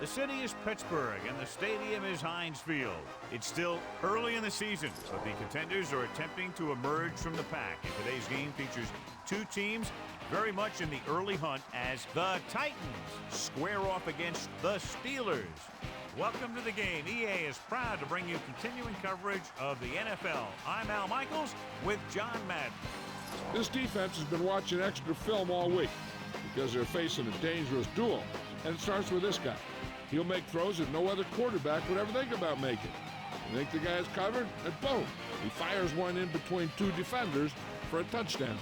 The city is Pittsburgh, and the stadium is Heinz Field. It's still early in the season, but the contenders are attempting to emerge from the pack. And today's game features two teams very much in the early hunt as the Titans square off against the Steelers. Welcome to the game. EA is proud to bring you continuing coverage of the NFL. I'm Al Michaels with John Madden. This defense has been watching extra film all week because they're facing a dangerous duel. And it starts with this guy. He'll make throws that no other quarterback would ever think about making. You think the guy's covered? And boom! He fires one in between two defenders for a touchdown.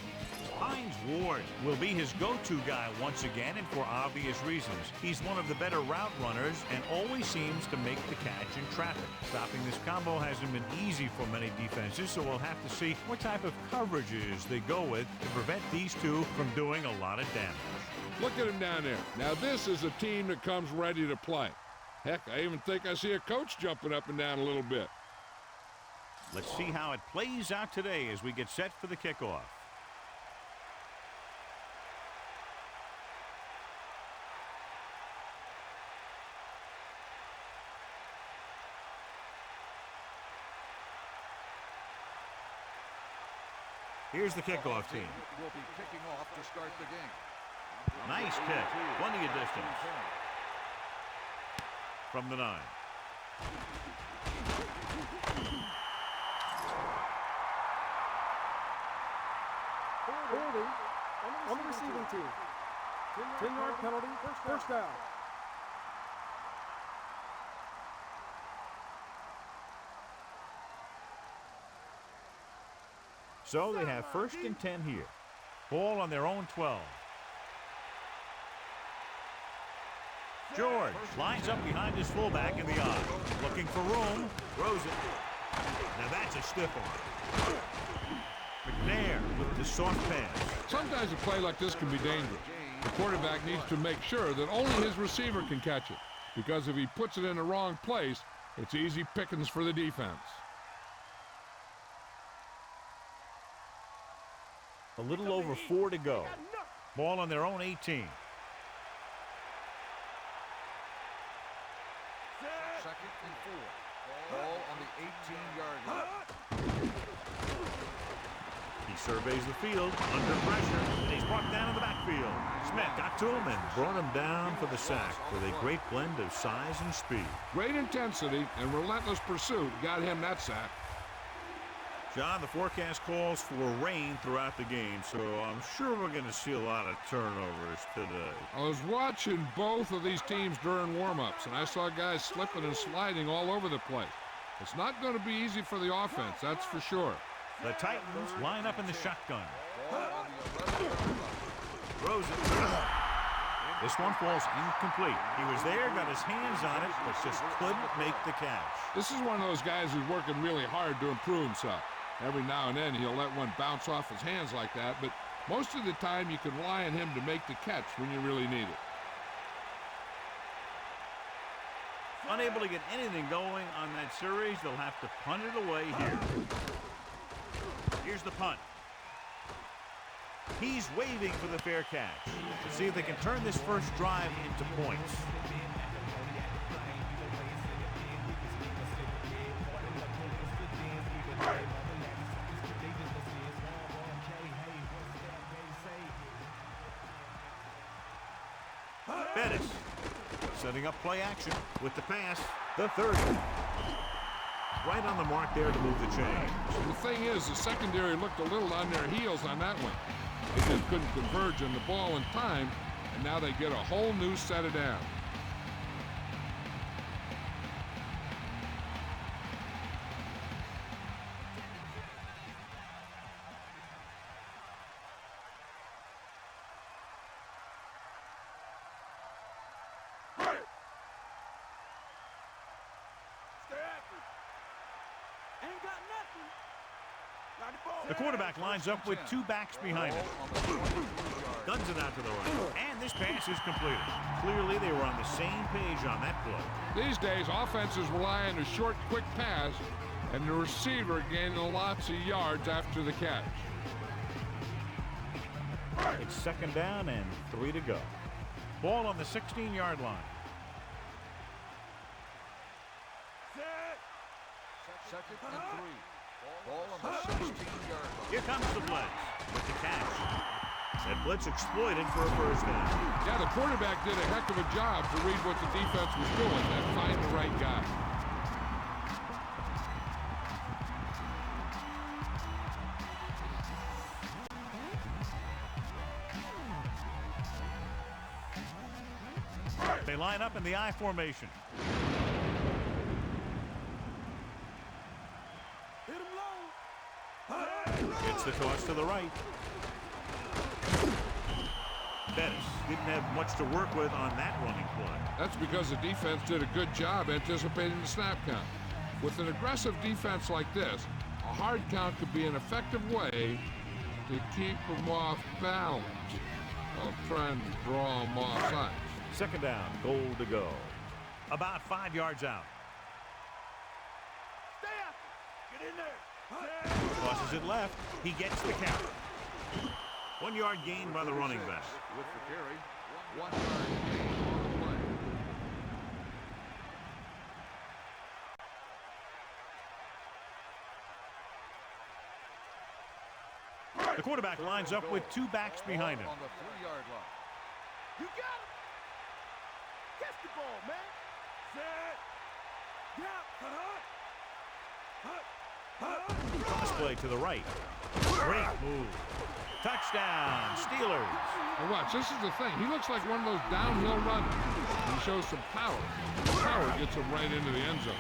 Hines Ward will be his go-to guy once again, and for obvious reasons. He's one of the better route runners and always seems to make the catch in traffic. Stopping this combo hasn't been easy for many defenses, so we'll have to see what type of coverages they go with to prevent these two from doing a lot of damage. Look at him down there. Now this is a team that comes ready to play. Heck, I even think I see a coach jumping up and down a little bit. Let's see how it plays out today as we get set for the kickoff. Here's the kickoff team. Will be kicking off to start the game. Nice kick. Plenty of distance. From the 9. Holding on the receiving team. 10-yard penalty, first down. So they have 1st and 10 here. Ball on their own 12. George lines up behind his fullback in the I. Looking for room. Throws it. Now that's a stiff arm. McNair with the soft pass. Sometimes a play like this can be dangerous. The quarterback needs to make sure that only his receiver can catch it, because if he puts it in the wrong place, it's easy pickings for the defense. A little over 4 to go. Ball on their own 18. 2nd and 4. Ball on the 18-yard line. He surveys the field under pressure, and he's brought down in the backfield. Smith got to him and brought him down for the sack with a great blend of size and speed. Great intensity and relentless pursuit got him that sack. John, the forecast calls for rain throughout the game, so I'm sure we're going to see a lot of turnovers today. I was watching both of these teams during warm-ups, and I saw guys slipping and sliding all over the place. It's not going to be easy for the offense, that's for sure. The Titans line up in the shotgun. Throws it. This one falls incomplete. He was there, got his hands on it, but just couldn't make the catch. This is one of those guys who's working really hard to improve himself. Every now and then he'll let one bounce off his hands like that, but most of the time you can rely on him to make the catch when you really need it. Unable to get anything going on that series, they'll have to punt it away here. Here's the punt. He's waving for the fair catch to see if they can turn this first drive into points. Bettis setting up play action with the pass. The 30. Right on the mark there to move the chains. The thing is, the secondary looked a little on their heels on that one. They just couldn't converge on the ball in time, and now they get a whole new set of downs. The quarterback lines up with 2 backs behind him. Guns it out to the right. And this pass is completed. Clearly, they were on the same page on that play. These days, offenses rely on a short, quick pass, and the receiver gaining lots of yards after the catch. It's 2nd down and 3 to go. Ball on the 16-yard line. 2nd and 3. Ball on the 16-yard line. Here comes the blitz with the catch. That blitz exploited for a first down. Yeah, the quarterback did a heck of a job to read what the defense was doing and find the right guy. They line up in the I formation. Hit him low. Gets the toss to the right. Bettis didn't have much to work with on that running play. That's because the defense did a good job anticipating the snap count. With an aggressive defense like this, a hard count could be an effective way to keep them off balance while trying to draw them off sides. 2nd down, goal to go. About 5 yards out. Stay after. Get in there. Tosses it left. He gets the count. 1 yard gain by the running back. With the carry, 1 yard gain on the play. The quarterback lines up with 2 backs behind him. On the 3-yard line. You got him. Catch the ball, man. Set. Yeah. Cross play to the right. Great move. Touchdown, Steelers. Now watch, this is the thing. He looks like one of those downhill runners. He shows some power. The power gets him right into the end zone.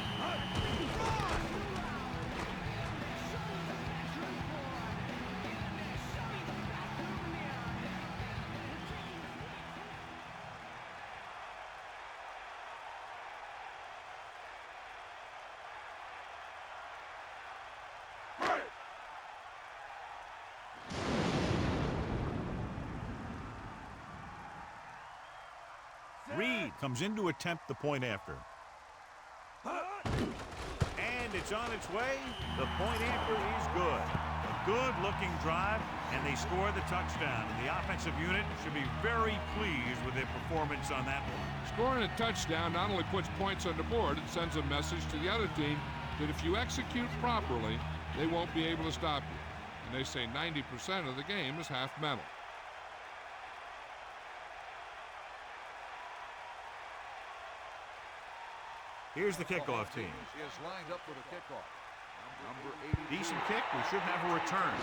Reed comes in to attempt the point after. And it's on its way. The point after is good. A good-looking drive, and they score the touchdown. And the offensive unit should be very pleased with their performance on that one. Scoring a touchdown not only puts points on the board, it sends a message to the other team that if you execute properly, they won't be able to stop you. And they say 90% of the game is half mental. Here's the kickoff team. Is lined up for the kickoff. Number 80. Decent kick. We should have a return.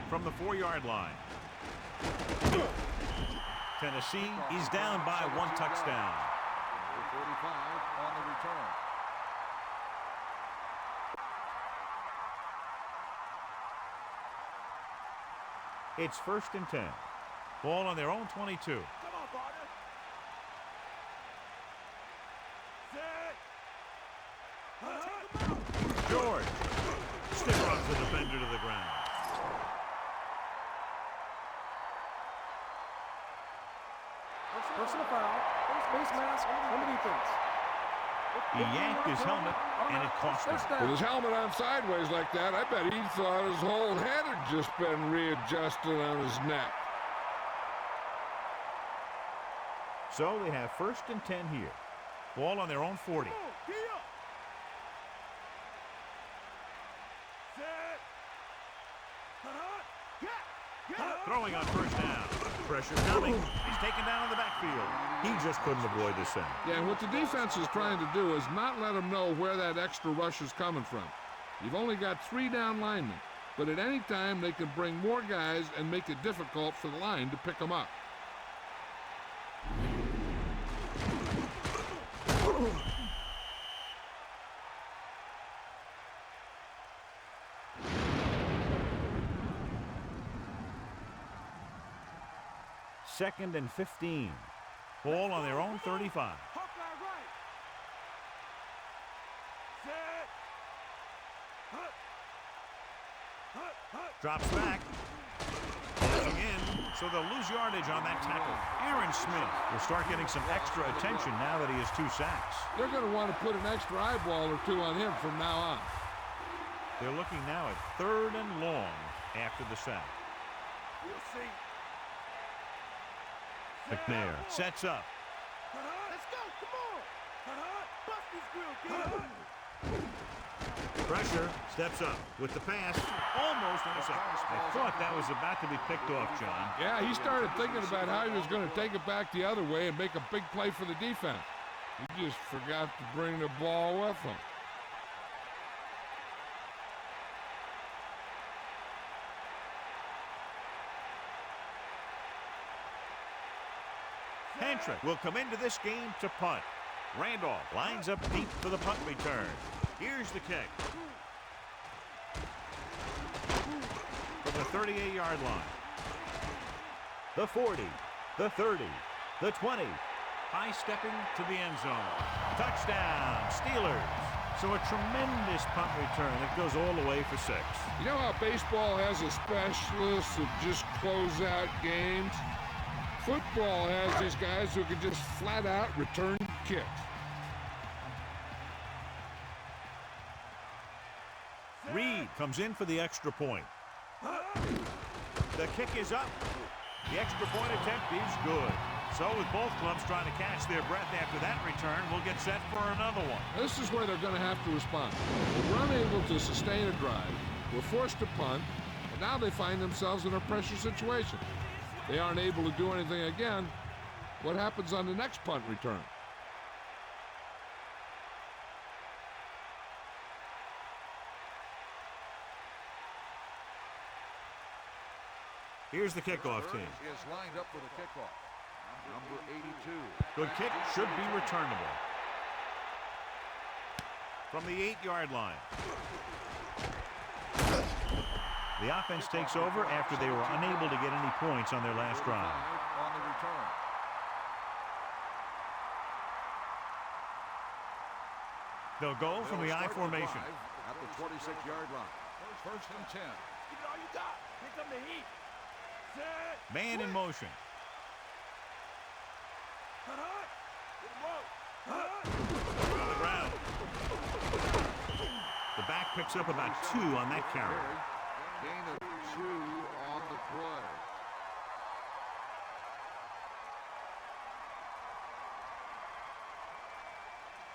From the 4-yard line. Tennessee is down by 1 touchdown. Number 45 on the return. It's 1st and 10. Ball on their own 22. Come on, partner. Set. George. Stick runs the defender to the ground. Personal foul. Face mask on the defense. He yanked his helmet, and it cost him. With his helmet on sideways like that, I bet he thought his whole head had just been readjusted on his neck. So they have 1st and 10 here. Ball on their own 40. Throwing on 1st down. Pressure coming. He's taken down in the backfield. He just couldn't avoid the sack. Yeah, and what the defense is trying to do is not let them know where that extra rush is coming from. You've only got 3 down linemen, but at any time they can bring more guys and make it difficult for the line to pick them up. Second and 15. Ball on their own 35. Drops back. Passing in, so they'll lose yardage on that tackle. Aaron Smith will start getting some extra attention now that he has 2 sacks. They're going to want to put an extra eyeball or 2 on him from now on. They're looking now at 3rd and long after the sack. We'll see. McNair sets up. Let's go. Come on. Bust this grill, kid. Pressure, steps up with the pass, almost intercepted. I thought that was about to be picked off, John. Yeah, he started thinking about how he was going to take it back the other way and make a big play for the defense. He just forgot to bring the ball with him. Hantrick will come into this game to punt. Randolph lines up deep for the punt return. Here's the kick. From the 38-yard line. The 40, the 30, the 20. High stepping to the end zone. Touchdown, Steelers. So a tremendous punt return that goes all the way for 6. You know how baseball has a specialist that just close out games? Football has these guys who can just flat out return kicks. Reed comes in for the extra point. The kick is up. The extra point attempt is good. So with both clubs trying to catch their breath after that return, we'll get set for another one. This is where they're going to have to respond. They were unable to sustain a drive, were forced to punt, and now they find themselves in a pressure situation. They aren't able to do anything again. What happens on the next punt return? Here's the kickoff team. Is lined up for the kickoff. Number 82. Good kick, should be returnable. From the 8-yard line. The offense takes over after they were unable to get any points on their last drive. On the return. They'll go from the I formation. At the 26-yard line. First and 10. Give it all you got. Here come the heat. Set. Man in motion. Cut hard. Get him On the ground. The back picks up about 2 on that carry. Gain of 2 on the play.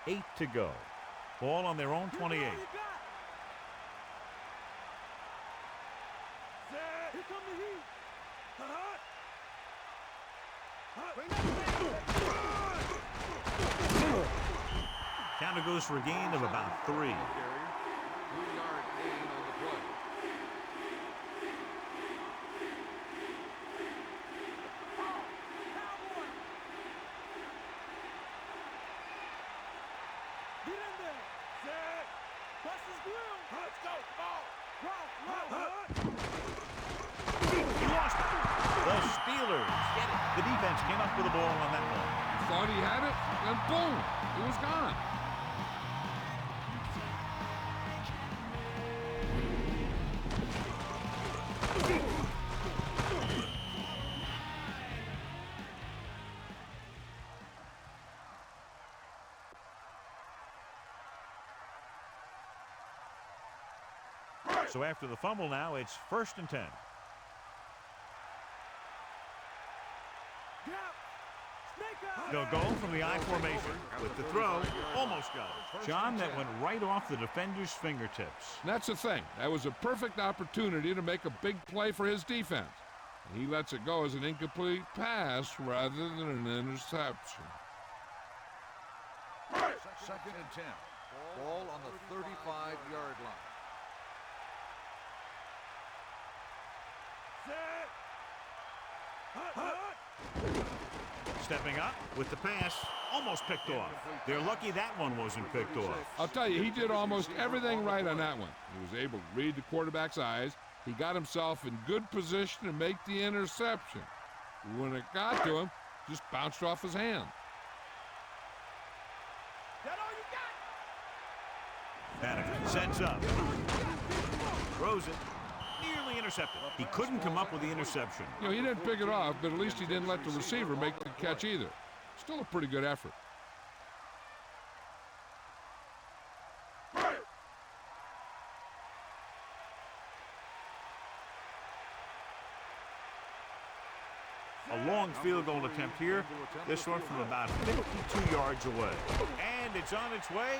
Eight to go. Ball on their own 28. Set. Here come the heat. Cut hard. Bring that Counter goes for a gain of about 3. 3-yard gain on the play. Get in there. Set. Bust his grill. Let's go. Come on. He lost it. The Steelers get it. The defense came up with the ball on that one. Thought he had it, and boom, it was gone. So after the fumble now, it's 1st and 10. They'll go from the I formation with the throw. Almost got it. John, that went right off the defender's fingertips. And that's the thing. That was a perfect opportunity to make a big play for his defense. And he lets it go as an incomplete pass rather than an interception. 2nd and 10. Ball on the 35-yard line. Stepping up with the pass, almost picked off. They're lucky that one wasn't picked off. I'll tell you, he did almost everything right on that one. He was able to read the quarterback's eyes. He got himself in good position to make the interception. When it got to him, just bounced off his hand. That all you got? Bannick sets up. Throws it. Nearly intercepted. He couldn't come up with the interception. You know, he didn't pick it off, but at least he didn't let the receiver make the catch either. Still a pretty good effort. A long field goal attempt here. This one from about 52 yards away. And it's on its way.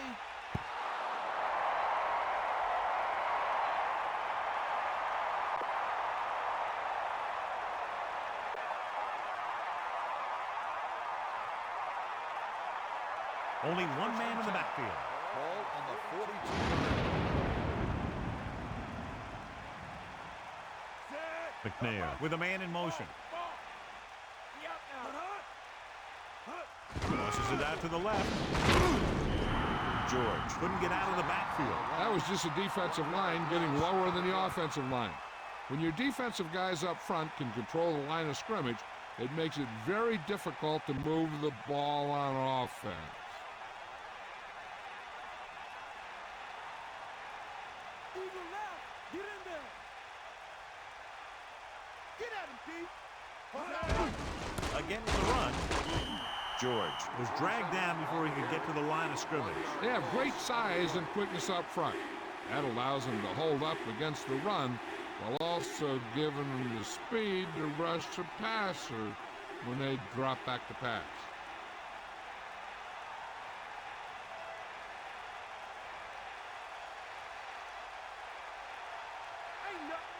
Only one man in the backfield. Ball on the 42-yard line. McNair with a man in motion. Tosses it out to the left. George couldn't get out of the backfield. That was just a defensive line getting lower than the offensive line. When your defensive guys up front can control the line of scrimmage, it makes it very difficult to move the ball on offense. Eagle left. Get in there. Get at him, Pete. Again with the run. George was dragged down before he could get to the line of scrimmage. They have great size and quickness up front. That allows them to hold up against the run while also giving them the speed to rush the passer when they drop back to pass. Ain't nothing.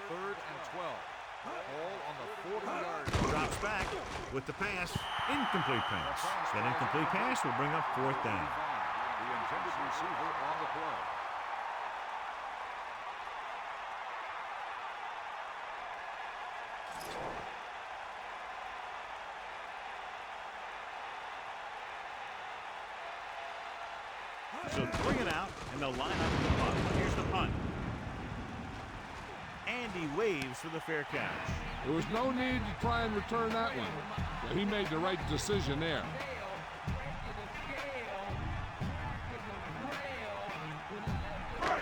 Third and 12. Ball on the 40-yard line. Drops back with the pass. Incomplete pass. That incomplete pass will bring up fourth down. The intended receiver on the play. So 3 and out, and they'll line up the punt. Here's the punt. Andy waves for the fair catch. There was no need to try and return that one. So he made the right decision there.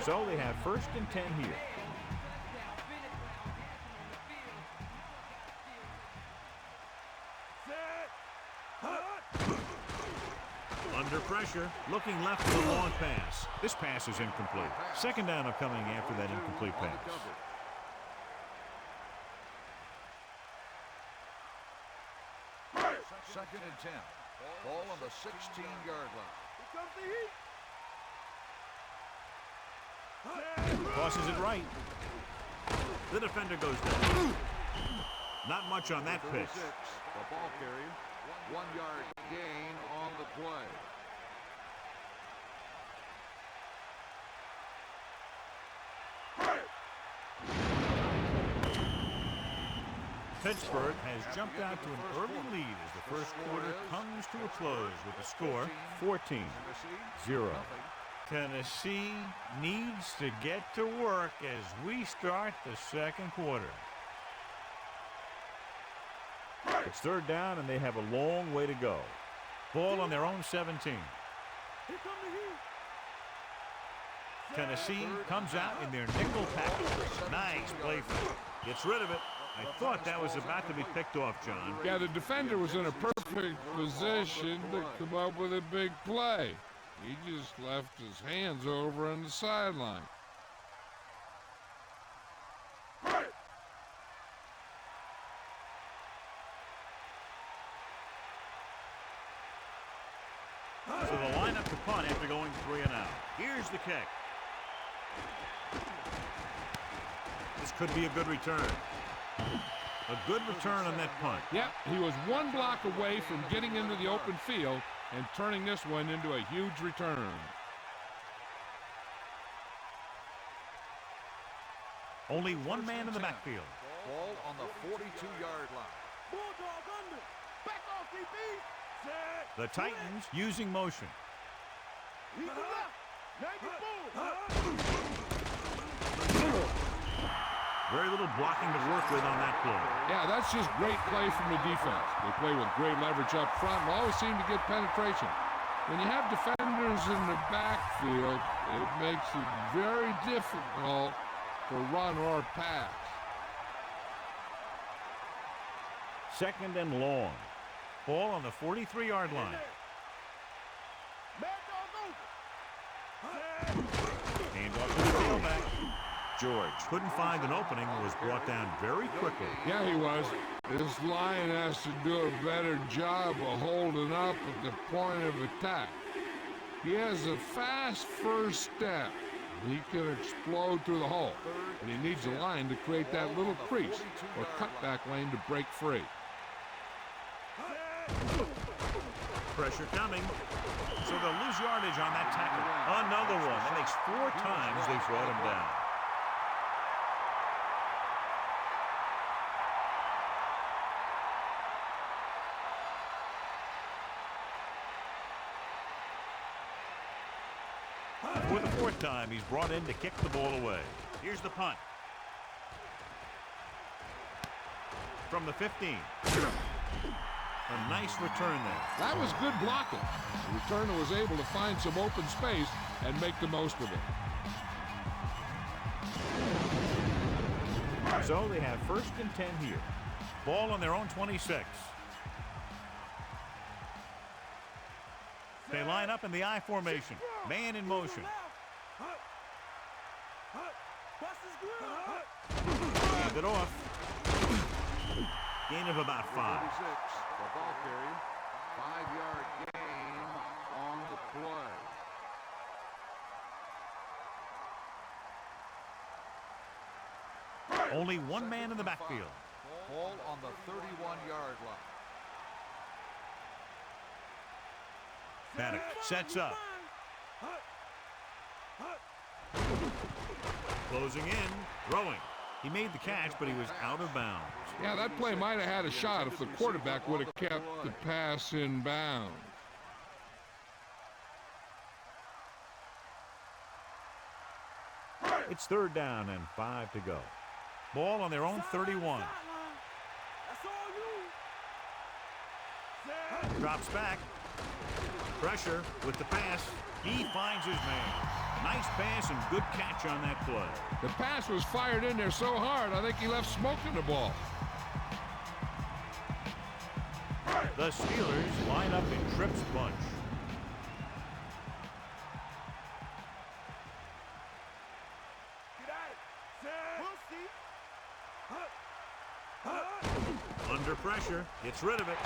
So they have 1st and 10 here. Under pressure, looking left for the long pass. This pass is incomplete. 2nd down upcoming after that incomplete pass. Second and 10. Ball on the 16-yard line. Here comes the heat. Tosses it right. The defender goes down. Not much on that pitch. 36, the ball carrier. 1-yard gain on the play. Pittsburgh has jumped out to an early lead as the first quarter comes to a close with the score 14-0. Tennessee needs to get to work as we start the second quarter. It's 3rd down, and they have a long way to go. Ball on their own 17. Here come the heat. Tennessee comes out in their nickel package. Nice play from him. Gets rid of it. I thought that was about to be picked off, John. Yeah, the defender was in a perfect position to come up with a big play. He just left his hands over on the sideline. So the lineup to punt after going 3 and out. Here's the kick. This could be a good return. A good return on that punt. Yep, he was 1 block away from getting into the open field and turning this one into a huge return. Only one man in the backfield. Ball on the 42-yard line. Bulldog under. Back off, DB. Set. The Titans using motion. Eagle left. Now you move. Very little blocking to work with on that play. Yeah, that's just great play from the defense. They play with great leverage up front and always seem to get penetration. When you have defenders in the backfield, it makes it very difficult to run or pass. 2nd and long. Ball on the 43-yard line. Mad dog over. Hand off to the tailback. George couldn't find an opening and was brought down very quickly. Yeah, he was. This line has to do a better job of holding up at the point of attack. He has a fast first step. He can explode through the hole, and he needs a line to create that little crease or cutback lane to break free. Pressure coming. So they'll lose yardage on that tackle. Another one. That makes 4 times they've brought him down. For the 4th time, he's brought in to kick the ball away. Here's the punt. From the 15. A nice return there. That was good blocking. The returner was able to find some open space and make the most of it. So they have 1st and 10 here. Ball on their own 26. They line up in the I formation. Man in motion. Hand it off. Gain of about 5. 46, the ball carrier. 5-yard gain on the play. Only one man in the backfield. Ball on the 31-yard line. Madden sets up. Closing in, throwing. He made the catch, but he was out of bounds. Yeah, that play might have had a shot if the quarterback would have kept the pass in bounds. It's 3rd down and 5 to go. Ball on their own 31. Drops back. Pressure with the pass. He finds his man. Nice pass and good catch on that play. The pass was fired in there so hard, I think he left smoke in the ball. The Steelers line up in Tripp's bunch. Under pressure, gets rid of it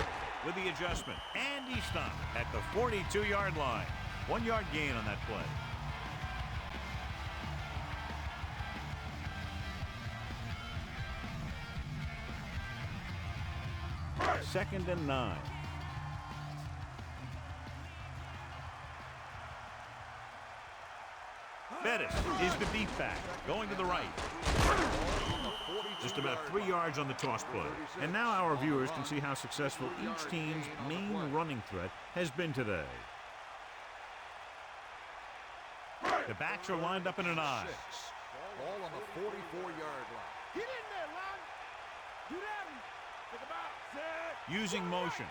with the adjustment. And he stopped at the 42-yard line. 1-yard gain on that play. Second and 9. Bettis is the deep back, going to the right. Just about 3 yards on the toss play. And now our viewers can see how successful each team's main running threat has been today. The backs are lined up in an I. Ball on the 44-yard line. Get in there, Lon. Get at him. Take him out. Set. Using motion.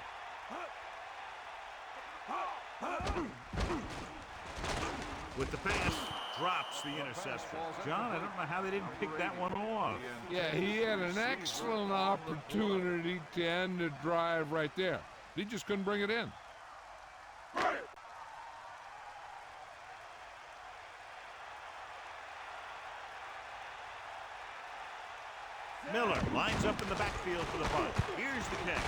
With the pass, drops the interception. John, I don't know how they didn't pick that one off. Yeah, he had an excellent opportunity to end the drive right there. He just couldn't bring it in. Miller lines up in the backfield for the punt. Here's the kick.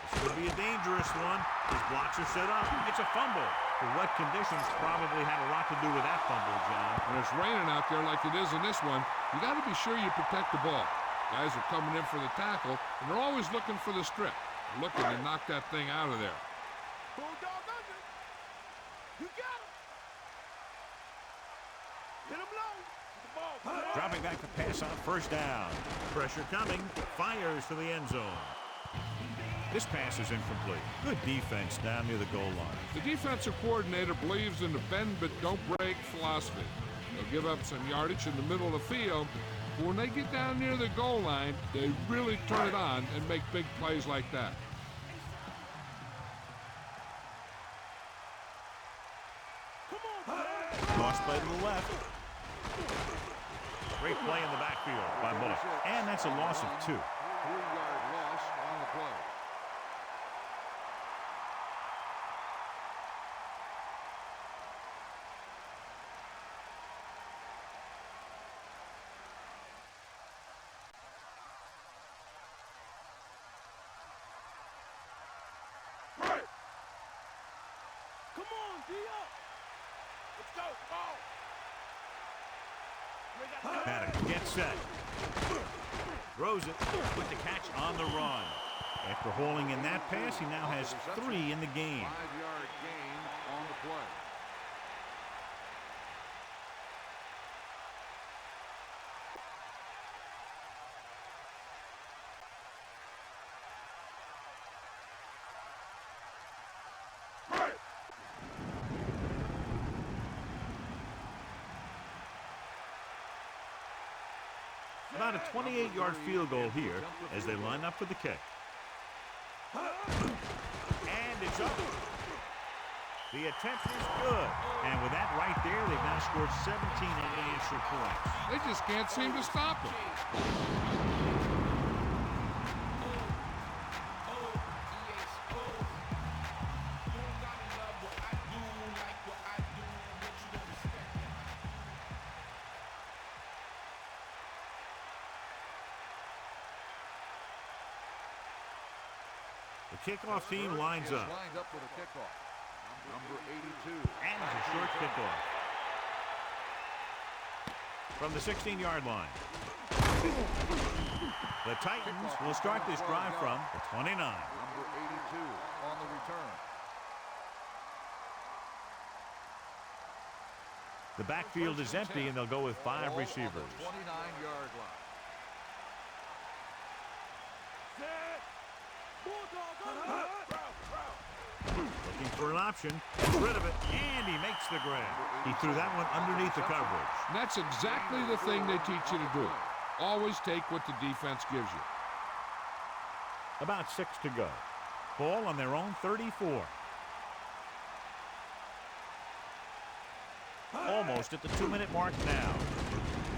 This could be a dangerous one. His blocks are set up. It's a fumble. The wet conditions probably had a lot to do with that fumble, John. When it's raining out there like it is in this one, you got to be sure you protect the ball. Guys are coming in for the tackle, and they're always looking for the strip. They're looking to knock that thing out of there. Bulldog under. You got him. Hit him low. Get the ball. Dropping back to pass on 1st down. Pressure coming. Fires to the end zone. This pass is incomplete. Good defense down near the goal line. The defensive coordinator believes in the bend but don't break philosophy. They'll give up some yardage in the middle of the field, but when they get down near the goal line, they really turn it on and make big plays like that. Cross play to the left. Great play in the backfield by Bullock. And that's a loss of 2. 3-yard loss on the play. Come on, D up. Let's go. Ball. Madden gets set. Throws it with the catch on the run. After hauling in that pass, he now has 3 in the game. 5-yard gain on the play. About a 28-yard field goal here as they line up for the kick. And it's up. The attempt is good. And with that right there, they've now scored 17 unanswered points. They just can't seem to stop him. The kickoff team lines up. Lined up for the kickoff. Number 82. And it's a short kickoff. From the 16-yard line. The Titans will start this drive from the 29. Number 82 on the return. The backfield is empty, and they'll go with 5 receivers. 29-yard line. Looking for an option. Gets rid of it, and he makes the grab. He threw that one underneath the coverage. And that's exactly the thing they teach you to do. Always take what the defense gives you. About 6 to go. Ball on their own 34. Almost at the 2-minute mark now.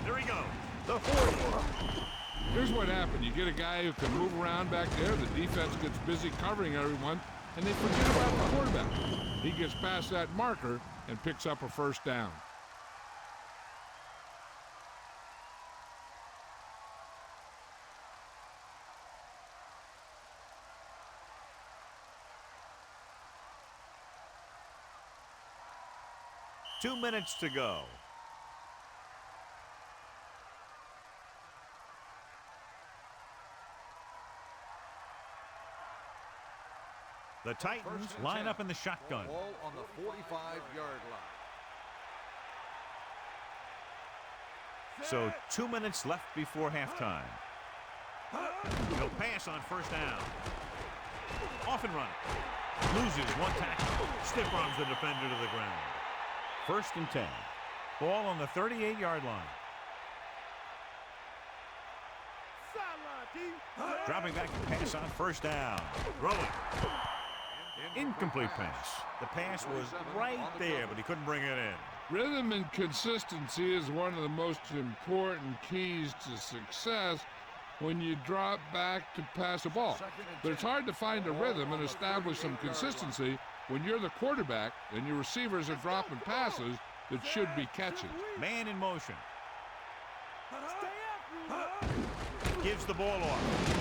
There he goes. The 40. Here's what happened. You get a guy who can move around back there. The defense gets busy covering everyone, and they forget about the quarterback. He gets past that marker and picks up a first down. Two minutes to go. The Titans line up in the shotgun. Ball on the 45-yard line. So 2 minutes left before halftime. He'll pass on first down. Off and running. Loses one tackle. Stiff arms the defender to the ground. 1st and 10. Ball on the 38-yard line. Dropping back to pass on first down. Throwing. Incomplete pass. The pass was right there, but he couldn't bring it in. Rhythm and consistency is one of the most important keys to success when you drop back to pass a ball. But it's hard to find a rhythm and establish some consistency when you're the quarterback and your receivers are dropping passes that should be catches. Man in motion. Gives the ball off.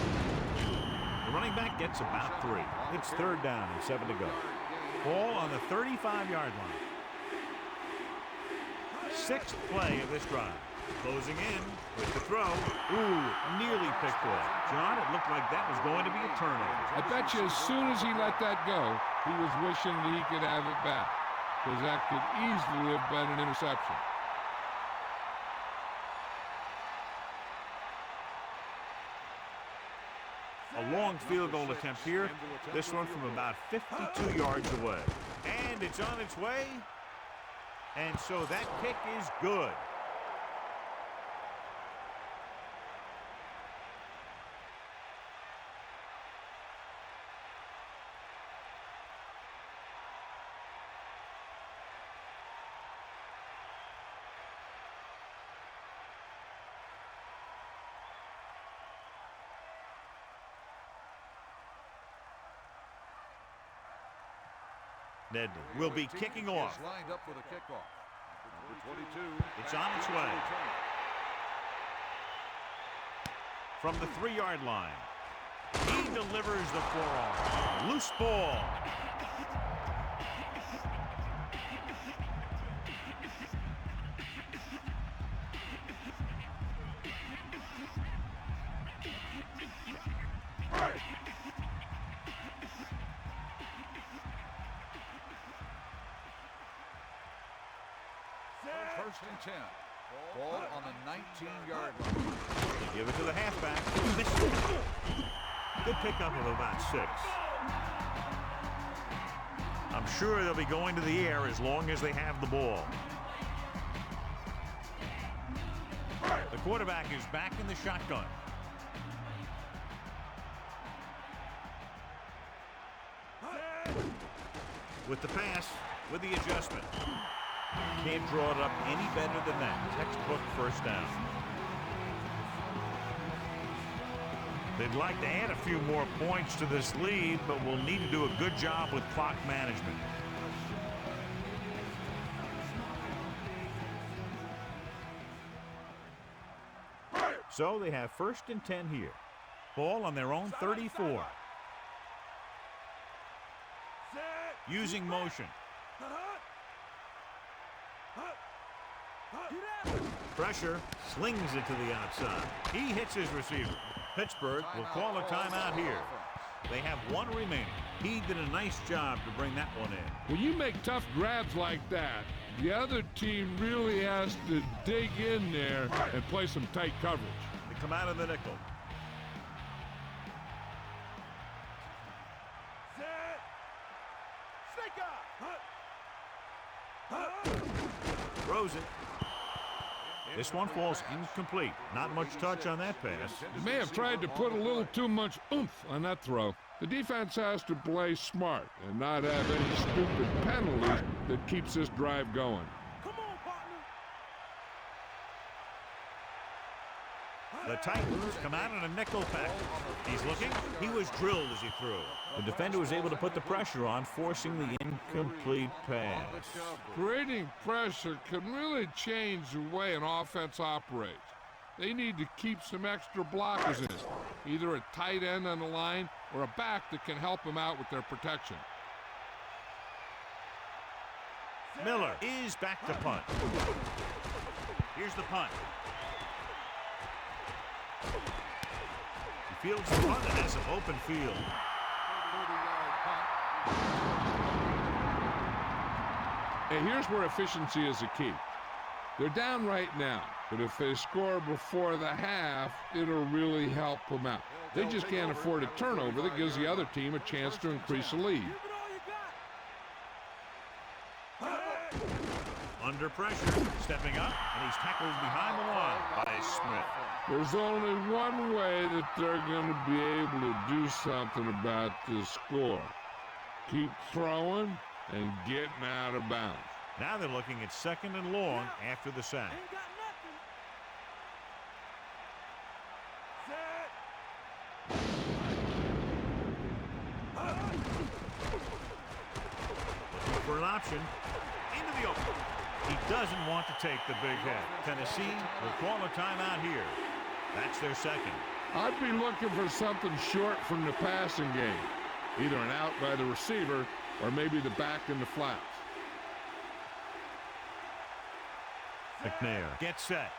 The running back gets about 3. It's 3rd down and 7 to go. Ball on the 35-yard line. 6th play of this drive. Closing in with the throw. Ooh, nearly picked off. John, it looked like that was going to be a turnover. I bet you as soon as he let that go, he was wishing that he could have it back, because that could easily have been an interception. A long field goal attempt here. This one from about 52 yards away. And it's on its way. And so that kick is good. Ned will be kicking off. Lined up for the kickoff. Number 22. It's on its way. From the 3-yard line. He delivers the forearm. Loose ball. and 10. Ball on the 19-yard line. They give it to the halfback. Good pickup of about 6. I'm sure they'll be going to the air as long as they have the ball. The quarterback is back in the shotgun. With the pass, with the adjustment. Can't draw it up any better than that. Textbook first down. They'd like to add a few more points to this lead, but will need to do a good job with clock management. So they have 1st and 10 here. Ball on their own 34. Using motion. Pressure, slings it to the outside. He hits his receiver. Pittsburgh will call a timeout here. They have 1 remaining. He did a nice job to bring that one in. When you make tough grabs like that, the other team really has to dig in there and play some tight coverage. They come out of the nickel. Throws it. This one falls incomplete. Not much touch on that pass. He may have tried to put a little too much oomph on that throw. The defense has to play smart and not have any stupid penalties that keeps this drive going. Come on, partner. The Titans come out in a nickel package. He's looking. He was drilled as he threw. The defender was able to put the pressure on, forcing the incomplete pass. Creating pressure can really change the way an offense operates. They need to keep some extra blockers in, either a tight end on the line or a back that can help them out with their protection. Miller is back to punt. Here's the punt. He fields the punt and has an open field. And here's where efficiency is the key. They're down right now, but if they score before the half, it'll really help them out. They just can't afford a turnover that gives the other team a chance to increase the lead. Under pressure, stepping up, and he's tackled behind the line by Smith. There's only one way that they're going to be able to do something about this score. Keep throwing and getting out of bounds. Now they're looking at 2nd and long after the sack. Ain't got nothing. Looking for an option. Into the open. He doesn't want to take the big hit. Tennessee will call a timeout here. That's their 2nd. I'd be looking for something short from the passing game. Either an out by the receiver or maybe the back in the flats. McNair gets set.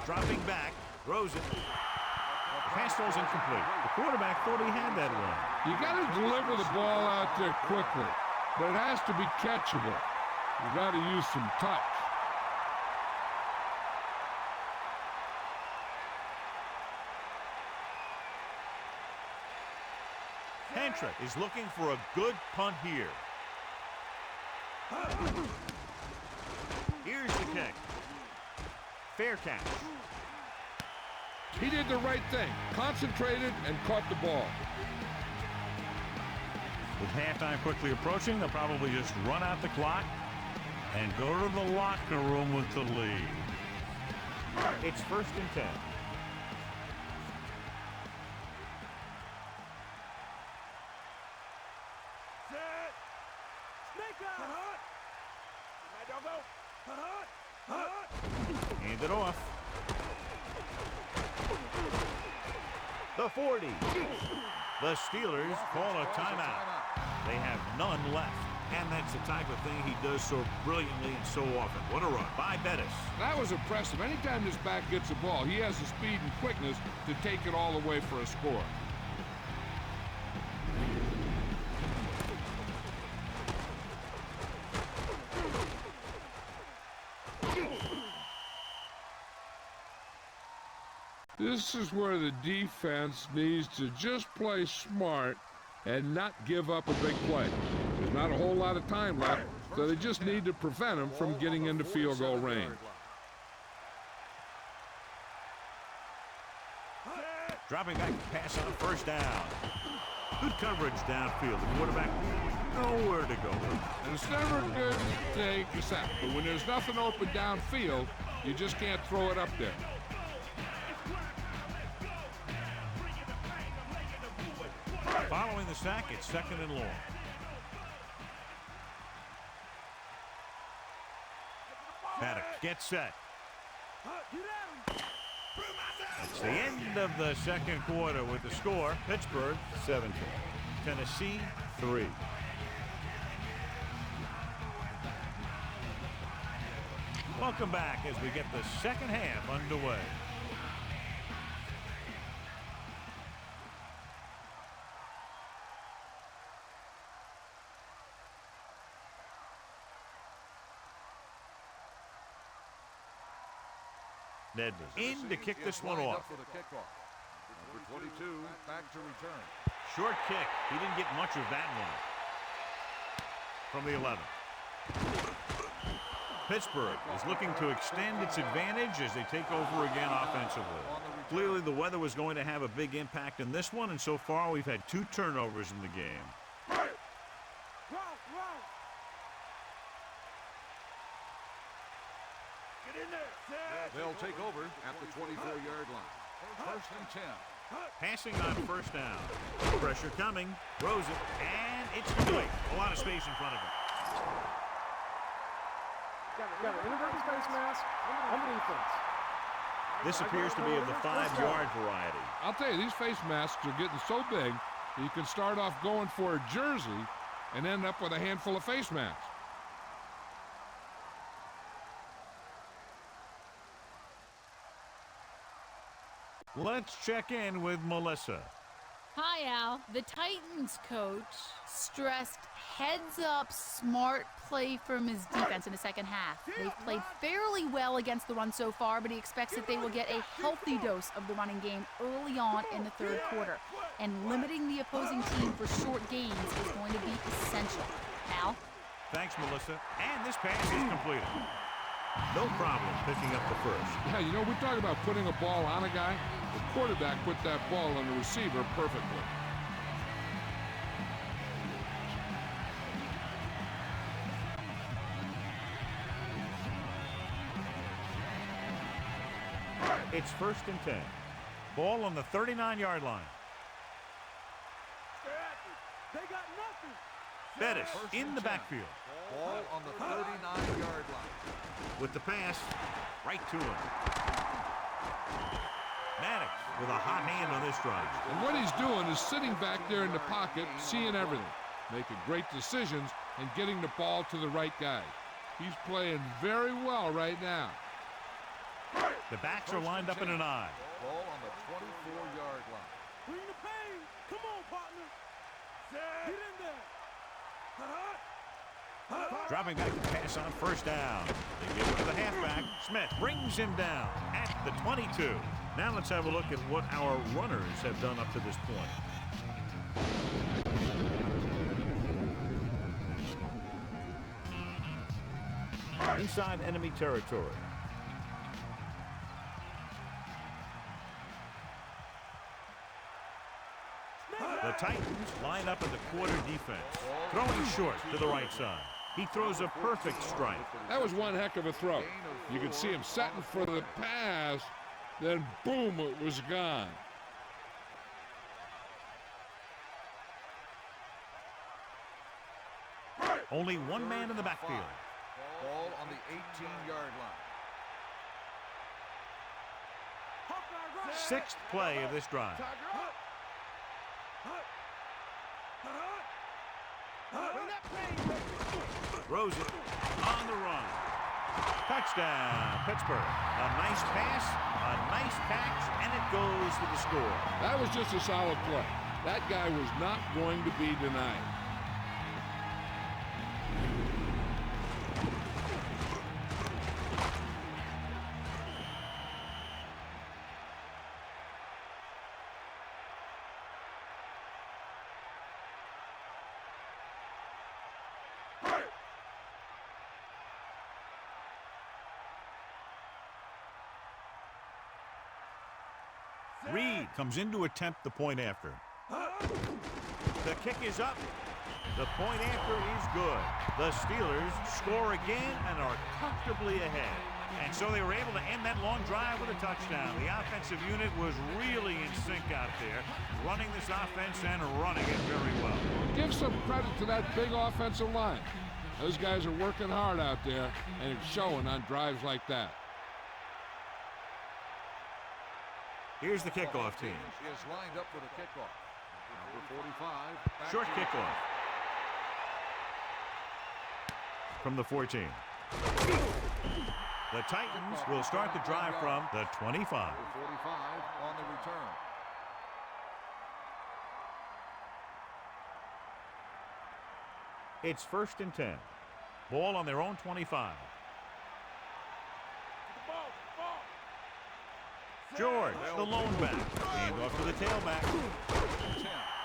Dropping back, throws it. The pass throws incomplete. The quarterback thought he had that one. You got to deliver the ball out there quickly, but it has to be catchable. You got to use some touch. Hentrick is looking for a good punt here. Here's the kick. Fair catch. He did the right thing, concentrated and caught the ball. With halftime quickly approaching, they'll probably just run out the clock and go to the locker room with the lead. It's 1st and 10. Hand it off. The 40. The Steelers call a timeout. They have none left. And that's the type of thing he does so brilliantly and so often. What a run by Bettis. That was impressive. Anytime this back gets the ball, he has the speed and quickness to take it all the way for a score. This is where the defense needs to just play smart and not give up a big play. There's not a whole lot of time left, so they just need to prevent them from getting into field goal range. Dropping back to pass on first down. Good coverage downfield. The quarterback nowhere to go. And it's never good to take a sack, but when there's nothing open downfield, you just can't throw it up there. Following the sack, it's 2nd and long. Madden gets set. It's the end of the second quarter with the score. Pittsburgh 17, Tennessee 3. Welcome back as we get the second half underway. Ned in to kick this one off. For the kickoff. Number 22 back to return. Short kick. He didn't get much of that one. From the 11. Pittsburgh is looking to extend its advantage as they take over again offensively. Clearly the weather was going to have a big impact in this one, and so far we've had 2 turnovers in the game. They'll take over at the 24-yard line. 1st and 10. Passing on first down. Pressure coming. Throws it, and it's complete. A lot of space in front of him. Got an inverted face mask on the defense. This appears to be of the 5-yard variety. I'll tell you, these face masks are getting so big that you can start off going for a jersey and end up with a handful of face masks. Let's check in with Melissa. Hi, Al. The Titans coach stressed heads-up smart play from his defense in the second half. They've played fairly well against the run so far, but he expects that they will get a healthy dose of the running game early on in the third quarter. And limiting the opposing team for short gains is going to be essential. Al? Thanks, Melissa. And this pass is completed. No problem picking up the first. Yeah, you know, we talk about putting a ball on a guy. The quarterback put that ball on the receiver perfectly. It's 1st and 10. Ball on the 39-yard line. They got nothing. Bettis in the backfield. Ball on the 39-yard line. With the pass, right to him. Maddox with a hot hand on this drive. And what he's doing is sitting back there in the pocket, seeing everything, making great decisions, and getting the ball to the right guy. He's playing very well right now. The backs are lined up in an I. Ball on the 24-yard line. Bring the pain. Come on, partner. Get in there. Dropping back to pass on first down. They give it to the halfback. Smith brings him down at the 22. Now let's have a look at what our runners have done up to this point. Inside enemy territory. The Titans line up in the quarter defense. Throwing short to the right side. He throws a perfect strike. That was one heck of a throw. You could see him setting for the pass, then boom, it was gone. Only one man in the backfield. Ball on the 18-yard line. 6th play of this drive. Throws it on the run. Touchdown, Pittsburgh. A nice pass, a nice catch, and it goes for the score. That was just a solid play. That guy was not going to be denied. Reed comes in to attempt the point after. The kick is up. The point after is good. The Steelers score again and are comfortably ahead. And so they were able to end that long drive with a touchdown. The offensive unit was really in sync out there, running this offense and running it very well. Give some credit to that big offensive line. Those guys are working hard out there, and it's showing on drives like that. Here's the kickoff team. Is lined up for the kickoff. Number 45. Short kickoff. From the 14. The Titans will start the drive from the 25. Number 45 on the return. It's 1st and 10. Ball on their own 25. George, the lone back. Hand off to the tailback.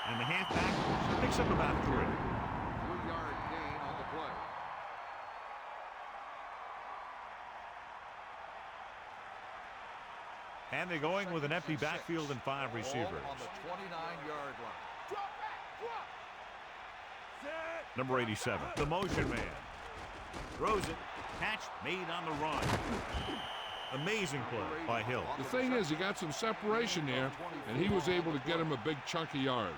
And the halfback picks up about 3. 2-yard gain on the play. And they're going with an empty backfield and 5 receivers. Ball on the 29-yard line. Number 87, the motion man. Throws it. Catch made on the run. Amazing play by Hill. The thing is, he got some separation there, and he was able to get him a big chunk of yards.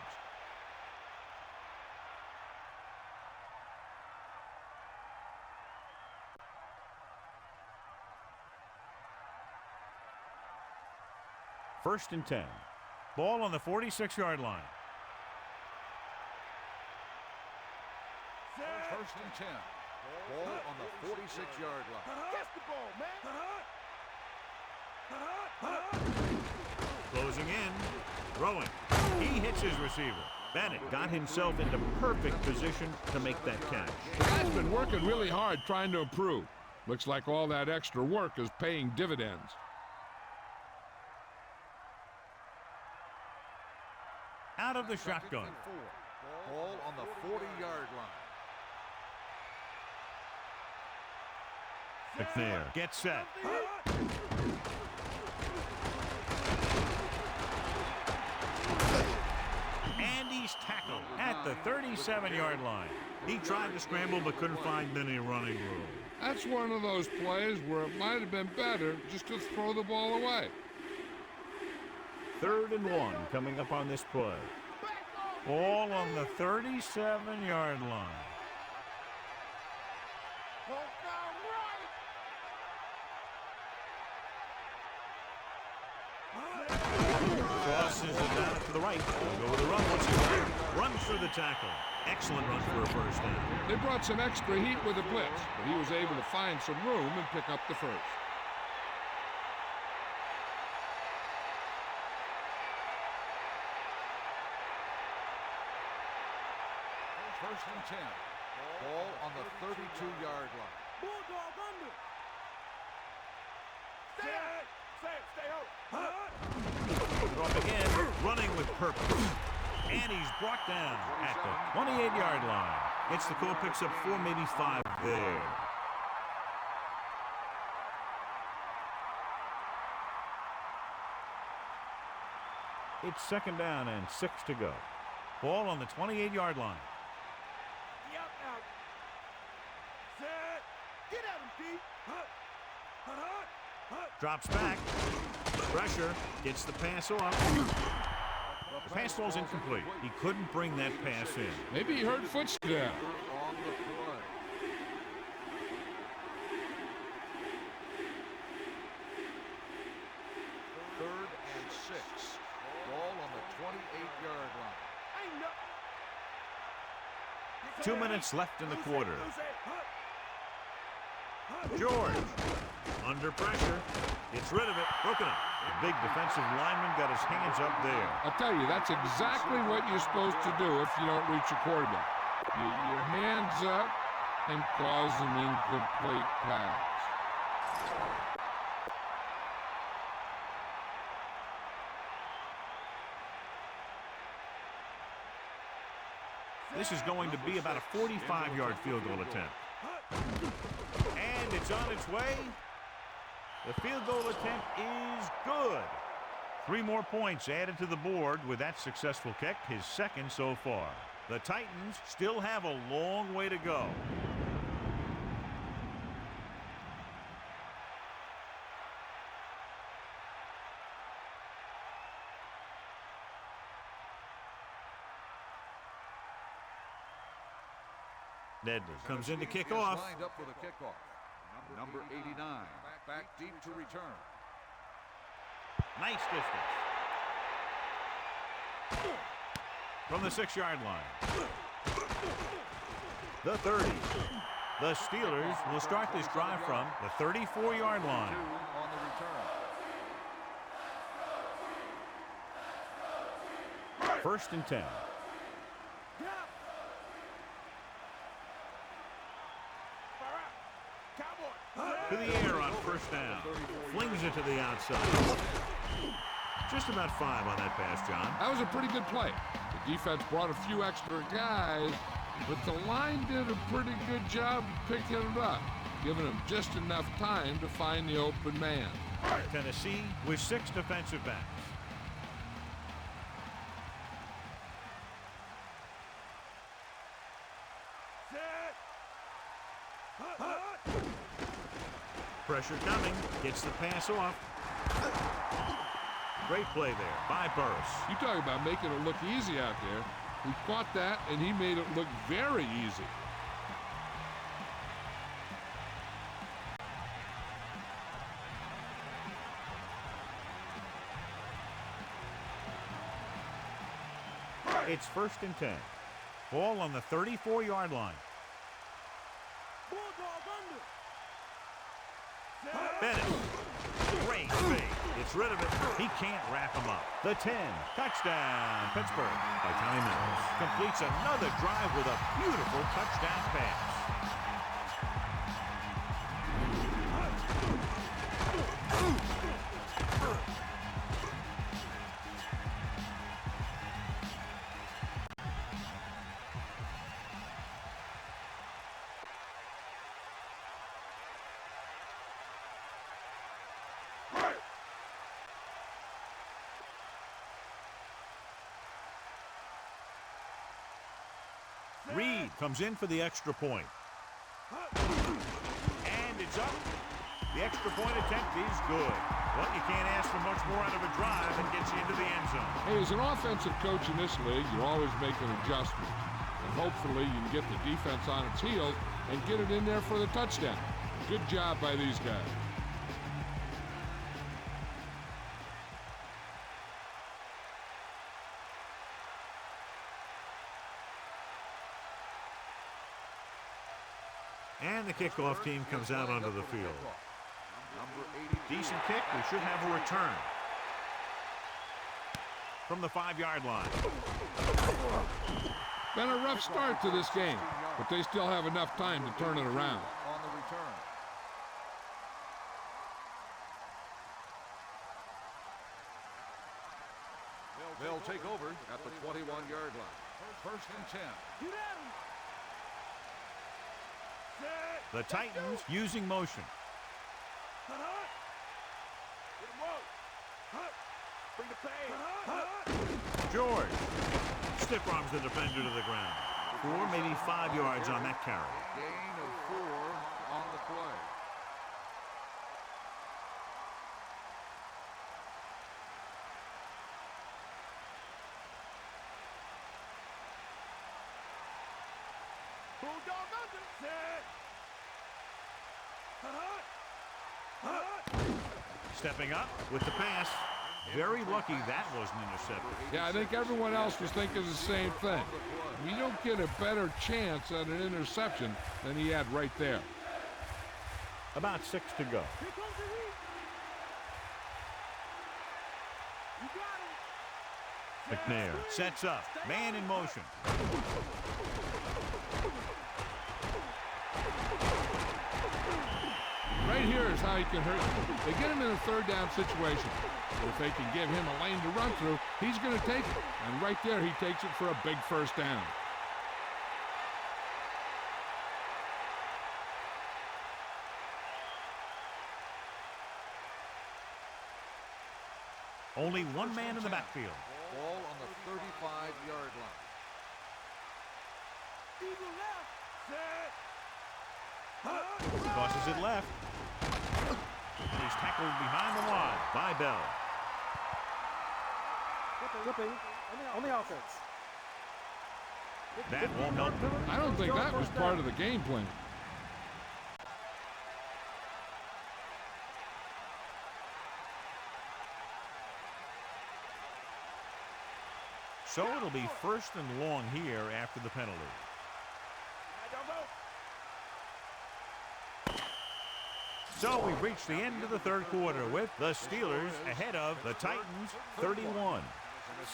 First and 10. Ball on the 46-yard line. 1st and 10. Ball on the 46-yard line. Catch the ball, man. Closing in. Throwing. He hits his receiver. Bennett got himself into perfect position to make that catch. The guy's been working really hard trying to improve. Looks like all that extra work is paying dividends. Out of the shotgun. Ball on the 40-yard line. McNair gets set. And he's tackled at the 37-yard line. He tried to scramble but couldn't find any running room. That's one of those plays where it might have been better just to throw the ball away. 3rd and 1 coming up on this play. Ball on the 37-yard line. Crosses it down to the right. They'll go with a run once again. Runs through the tackle. Excellent run for a first down. They brought some extra heat with the blitz, but he was able to find some room and pick up the first. First and 10. Ball on the 32-yard line. Bulldog under. Stay out. Drop again, running with purpose. And he's brought down at the 28-yard line. Gets the call, picks up 4, maybe 5 there. It's 2nd down and 6 to go. Ball on the 28-yard line. Yep, out. Set. Get at him, D. Drops back. Pressure. Gets the pass off. The pass ball's incomplete. He couldn't bring that pass in. Maybe he heard footsteps. On the play. Third and 6. Ball on the 28-yard line. Ain't no. 2 minutes left in the quarter. George, under pressure, gets rid of it, broken up. The big defensive lineman got his hands up there. I'll tell you, that's exactly what you're supposed to do if you don't reach your quarterback. Your hands up and cause an incomplete pass. This is going to be about a 45-yard field goal attempt. And it's on its way. The field goal attempt is good. 3 more points added to the board with that successful kick, his second so far. The Titans still have a long way to go. Nedley comes in to kick off. Lined up for the kickoff. Number 89, back deep to return. Nice distance. From the 6-yard line. The 30. The Steelers will start this drive from the 34-yard line. On the return. First and 10. To the air on first down. Flings it to the outside. Just about 5 on that pass, John. That was a pretty good play. The defense brought a few extra guys, but the line did a pretty good job picking it up, giving them just enough time to find the open man. Tennessee with 6 defensive backs. Pressure coming. Gets the pass off. Great play there by Burris. You talk about making it look easy out there. He caught that, and he made it look very easy. It's first and 10. Ball on the 34-yard line. Bennett. Great fake. Gets rid of it. He can't wrap him up. The 10. Touchdown, Pittsburgh. By Tommy Mills. Completes another drive with a beautiful touchdown pass. Reed comes in for the extra point. And it's up. The extra point attempt is good. Well, you can't ask for much more out of a drive that gets you into the end zone. Hey, as an offensive coach in this league, you're always making adjustments. And hopefully you can get the defense on its heels and get it in there for the touchdown. Good job by these guys. And the kickoff team comes out onto the field. Decent kick. We should have a return. From the 5-yard line. Been a rough start to this game, but they still have enough time to turn it around. On the return. They'll take over at the 21-yard line. First and 10. The Titans using motion. George stiff arms the defender to the ground. 4, maybe 5 yards on that carry. Gain of 4 on the play. Stepping up with the pass. Very lucky that wasn't intercepted. Yeah, I think everyone else was thinking the same thing. You don't get a better chance at an interception than he had right there. About 6 to go. McNair sets up. Man in motion. Right here is how he can hurt them. They get him in a third down situation. If they can give him a lane to run through, he's going to take it. And right there, he takes it for a big first down. Only one man in the backfield. Ball on the 35-yard line. Eagle left. Set. Tosses it left. And he's tackled behind the line by Bell. Flipping on the offense. That won't help. I don't think that was part of the game plan. So it'll be first and long here after the penalty. So we've reached the end of the third quarter with the Steelers ahead of the Titans 31-6.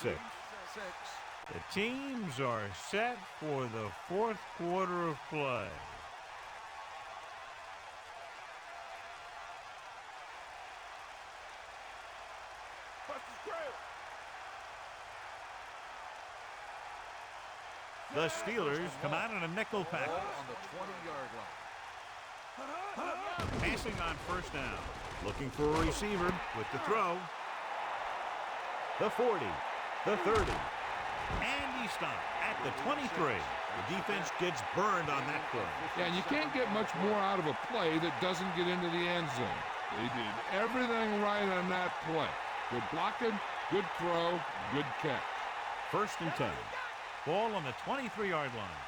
The teams are set for the fourth quarter of play. The Steelers come out in a nickel package. Ball on the 20-yard line. Passing on first down. Looking for a receiver with the throw. The 40, the 30. And he stopped at the 23. The defense gets burned on that play. Yeah, and you can't get much more out of a play that doesn't get into the end zone. They did everything right on that play. Good blocking, good throw, good catch. First and 10. Ball on the 23-yard line.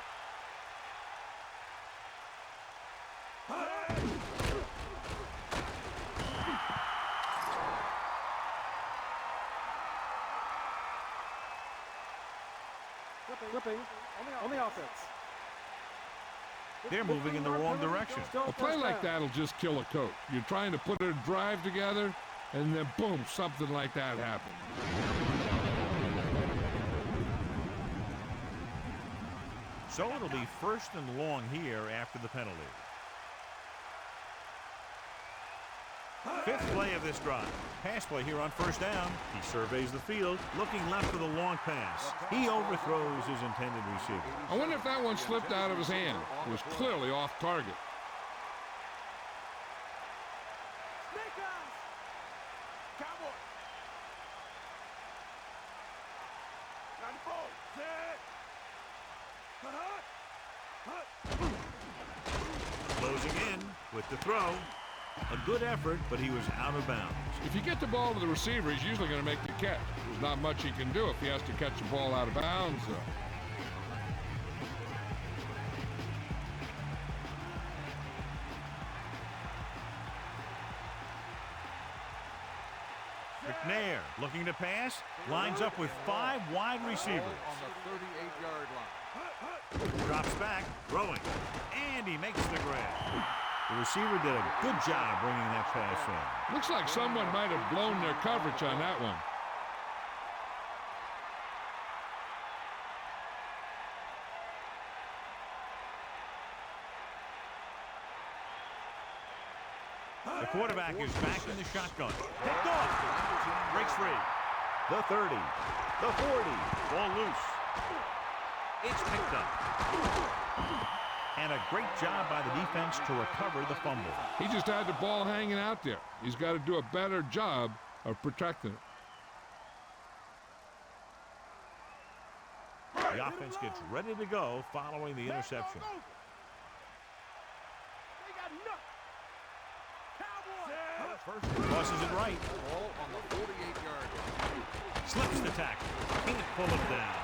Flipping on the offense. They're moving in the wrong direction. A play like that will just kill a coach. You're trying to put a drive together, and then boom, something like that happens. So it'll be first and long here after the penalty. Fifth play of this drive. Pass play here on first down. He surveys the field, looking left for the long pass. He overthrows his intended receiver. I wonder if that one slipped out of his hand. It was clearly off target. Snake eyes. Cowboy. Got the ball. Set. Closing in with the throw. A good effort, but he was out of bounds. If you get the ball to the receiver, he's usually going to make the catch. There's not much he can do if he has to catch the ball out of bounds. McNair looking to pass, lines up with 5 wide receivers. On the 38-yard line. Drops back, throwing, and he makes the grab. The receiver did a good job bringing that pass in. Looks like someone might have blown their coverage on that one. The quarterback is back in the shotgun. Picked off. Breaks free. The 30. The 40. Ball loose. It's picked up. And a great job by the defense to recover the fumble. He just had the ball hanging out there. He's got to do a better job of protecting it. The offense gets ready to go following the interception. They got nothing. Cowboy. Tosses it right. Ball on the 48-yard line. Slips the tackle. Can't pull it down.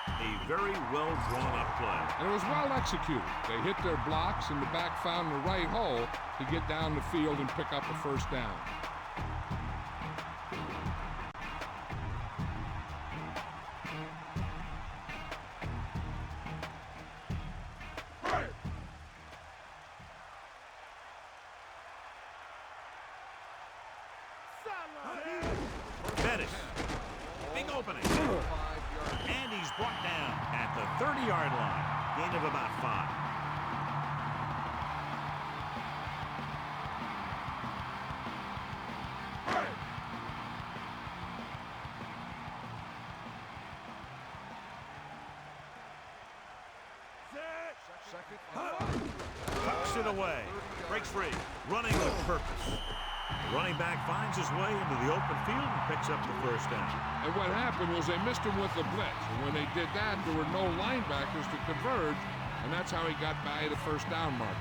A very well drawn up play. And it was well executed. They hit their blocks and the back found the right hole to get down the field and pick up a first down. Bettis. Big opening. And he's brought down at the 30-yard line. Gain of about 5. Second and 5. Tucks it away. Breaks free. Running with purpose. The running back finds his way into the open field and picks up the first down. And what happened was they missed him with the blitz. And when they did that, there were no linebackers to converge, and that's how he got by the first down marker.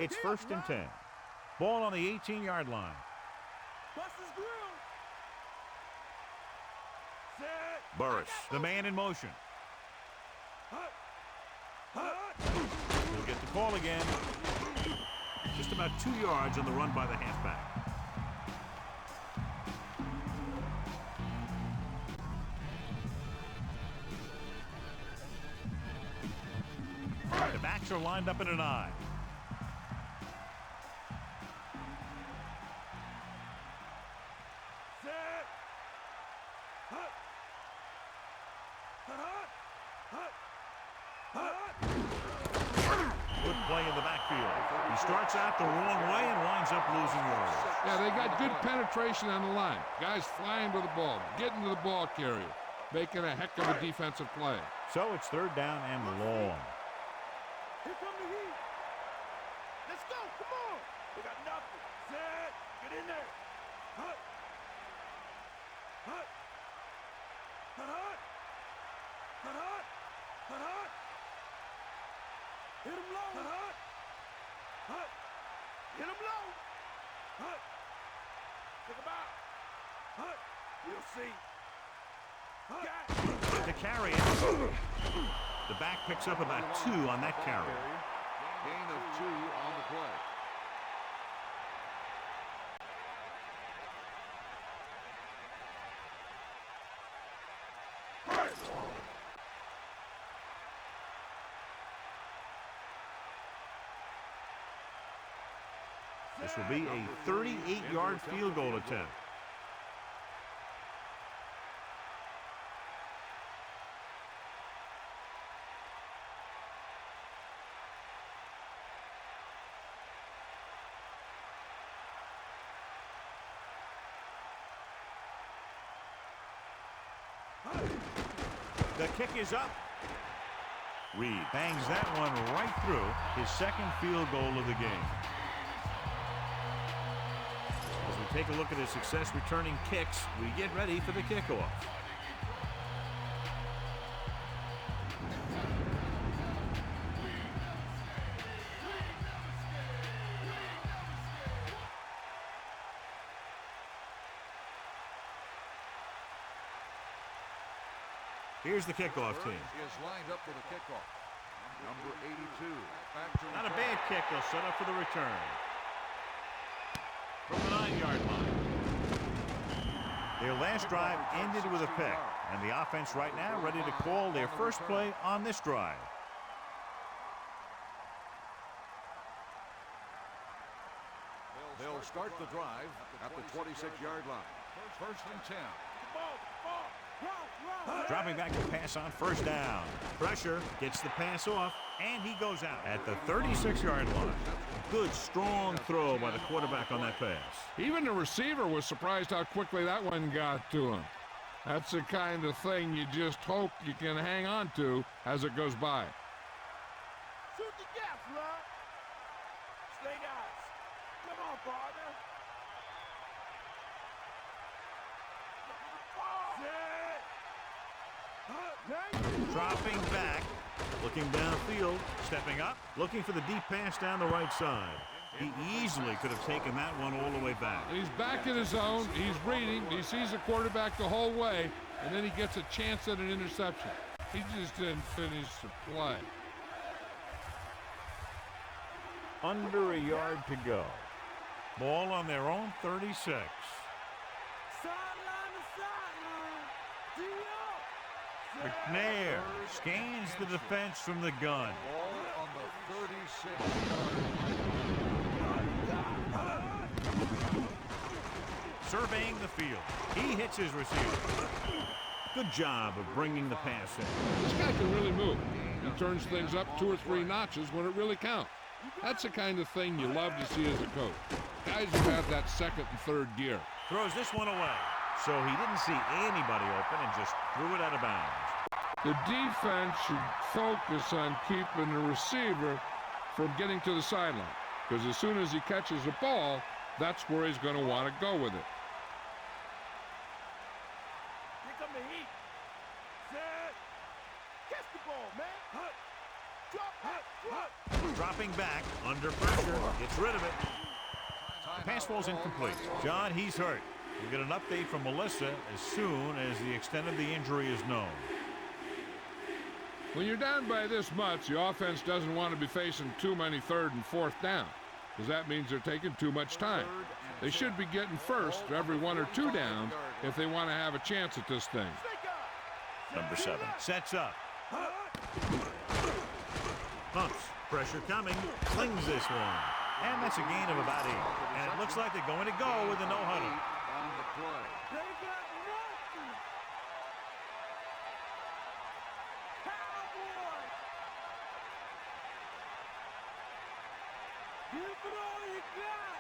It's 1st and 10. Ball on the 18-yard line. Bust his grill. Set. Burris, the man in motion. He'll get the call again. Just about 2 yards on the run by the halfback. The backs are lined up in an eye. Good play in the backfield. He starts out the wrong way and winds up losing yards. Yeah, they got good penetration on the line. Guys flying to the ball, getting to the ball carrier, making a heck of a defensive play. So it's 3rd down and long. Here come the heat. Let's go. Come on. We got nothing. Set. Get in there. Hut. Hut. Hut. Hut. Hut. Hut. Hut. Hit him low. Hut. Hut. Hut. Hit him low. Hut. Take him out. Hut. We'll see. Hut. To carry it. The back picks up about 2 on that carry. Gain of 2 on the play. This will be a 38-yard field goal attempt. The kick is up. Reed bangs that one right through his 2nd field goal of the game. As we take a look at his success returning kicks, we get ready for the kickoff. Here's the kickoff team. Is lined up for the kickoff. Number 82. Back to Not a bad kick. They'll set up for the return. From the 9-yard line. Their last drive ended with a pick, and the offense right now ready to call their first play on this drive. They'll start the drive at the 26-yard line. 1st and 10. Dropping back to pass on 1st down. Pressure gets the pass off, and he goes out at the 36-yard line. Good, strong throw by the quarterback on that pass. Even the receiver was surprised how quickly that one got to him. That's the kind of thing you just hope you can hang on to as it goes by. Shoot the gap, right? Stay guys. Come on, partner. Dropping back, looking downfield, stepping up, looking for the deep pass down the right side. He easily could have taken that one all the way back. He's back in his zone. He's reading. He sees the quarterback the whole way, and then he gets a chance at an interception. He just didn't finish the play. Under a yard to go. Ball on their own 36. Sideline to sideline. McNair scans the defense from the gun. Ball on the 36-yard line. Surveying the field. He hits his receiver. Good job of bringing the pass in. This guy can really move. He turns things up 2 or 3 notches when it really counts. That's the kind of thing you love to see as a coach. Guys who have that second and third gear. Throws this one away. So he didn't see anybody open and just threw it out of bounds. The defense should focus on keeping the receiver from getting to the sideline, because as soon as he catches the ball, that's where he's going to want to go with it. Here come the heat. Set. Catch the ball, man. Drop. Dropping back, under pressure, gets rid of it. The pass falls incomplete. John, he's hurt. We'll get an update from Melissa as soon as the extent of the injury is known. When you're down by this much, the offense doesn't want to be facing too many 3rd and 4th down, because that means they're taking too much time. They should be getting first every 1 or 2 downs if they want to have a chance at this thing. Number 7 sets up. Humps. Pressure coming. Slings this one. And that's a gain of about 8. And it looks like they're going to go with a no-huddle. On the play. They got nothing. Cowboys. Give it all you got.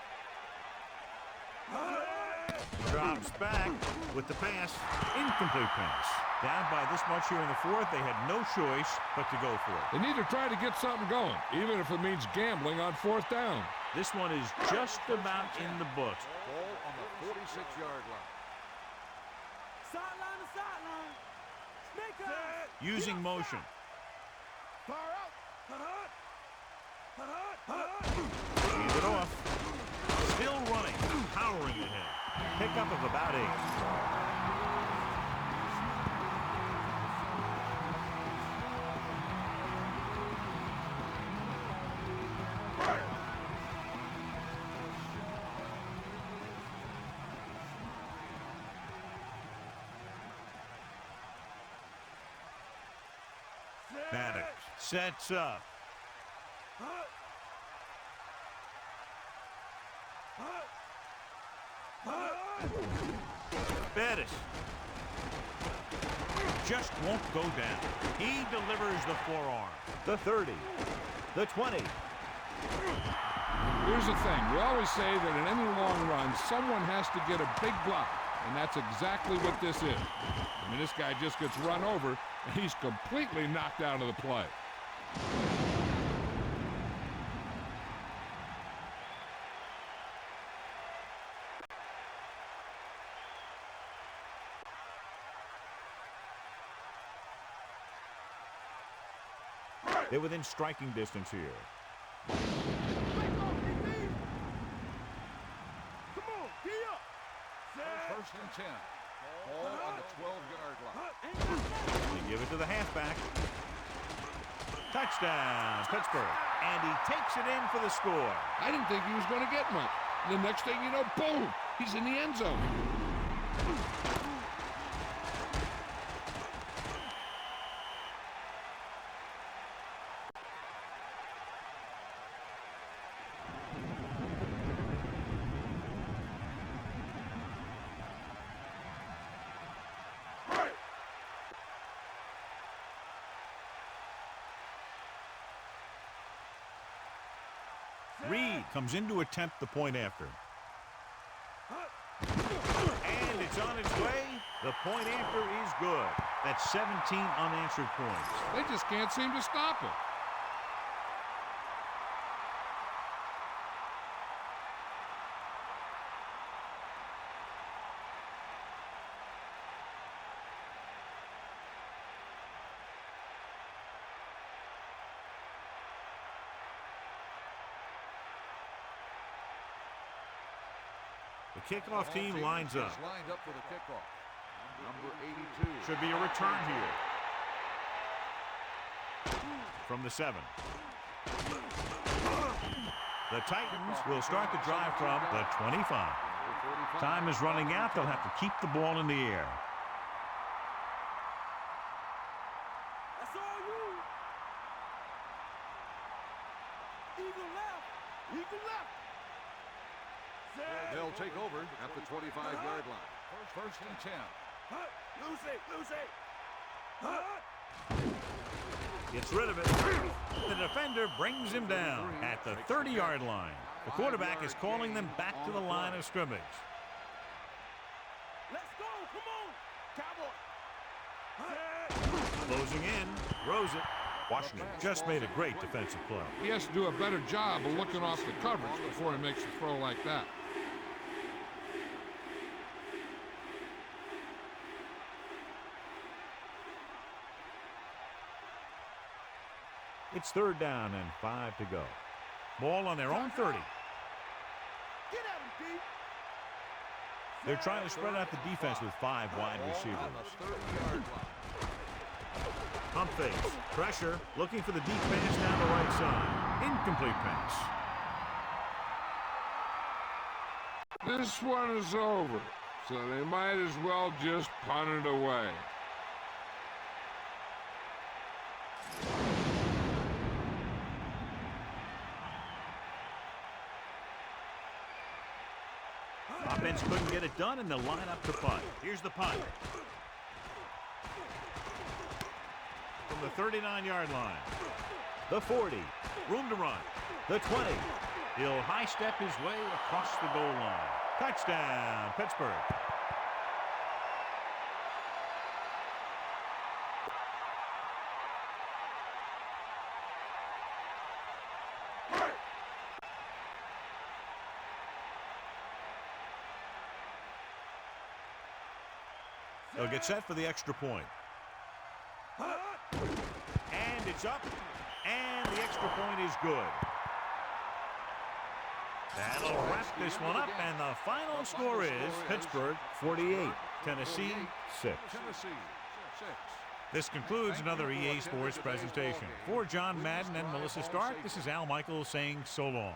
Drops back with the pass. Incomplete pass. Down by this much here in the 4th, they had no choice but to go for it. They need to try to get something going, even if it means gambling on 4th down. This one is just about in the books. Ball on the 46-yard line. Sideline to sideline. Snake eyes. Using motion. Far out. Hand it off. Still running. Powering ahead. Pickup of about 8. Madden sets up. Bettis just won't go down. He delivers the forearm. The 30. The 20. Here's the thing. We always say that in any long run, someone has to get a big block, and that's exactly what this is. I mean, this guy just gets run over, and he's completely knocked out of the play. They're within striking distance here. Come on, gee up. Set. 1st and 10. Ball on the 12-yard line. They give it to the halfback. Touchdown, Pittsburgh. And he takes it in for the score. I didn't think he was going to get much. The next thing you know, boom, he's in the end zone. Reed comes in to attempt the point after. And it's on its way. The point after is good. That's 17 unanswered points. They just can't seem to stop it. The kickoff team lines up. Lined up for the kickoff. Number 82. Should be a return here. From the 7. The Titans will start the drive from the 25. Time is running out. They'll have to keep the ball in the air. That's all you. Eagle left. Eagle left. Set. They'll take over at the 25-yard line. 1st and 10. Lucy. Gets rid of it. The defender brings him down at the 30-yard line. The quarterback is calling them back to the line of scrimmage. Let's go. Come on. Cowboy. Closing in. Throws it. Washington just made a great defensive play. He has to do a better job of looking off the coverage before he makes a throw like that. It's 3rd down and 5 to go. Ball on their own 30. Get at him, D. They're trying to spread out the defense with 5 wide receivers. Pump fakes. Pressure. Looking for the deep pass down the right side. Incomplete pass. This one is over, so they might as well just punt it away. Offense couldn't get it done, and they'll line up to punt. Here's the punt. From the 39-yard line. The 40. Room to run. The 20. He'll high-step his way across the goal line. Touchdown, Pittsburgh. They'll get set for the extra point. And it's up. And the extra point is good. That'll wrap this one up, and the final score is Pittsburgh 48, Tennessee 6. This concludes another EA Sports presentation. For John Madden and Melissa Stark, this is Al Michaels saying so long.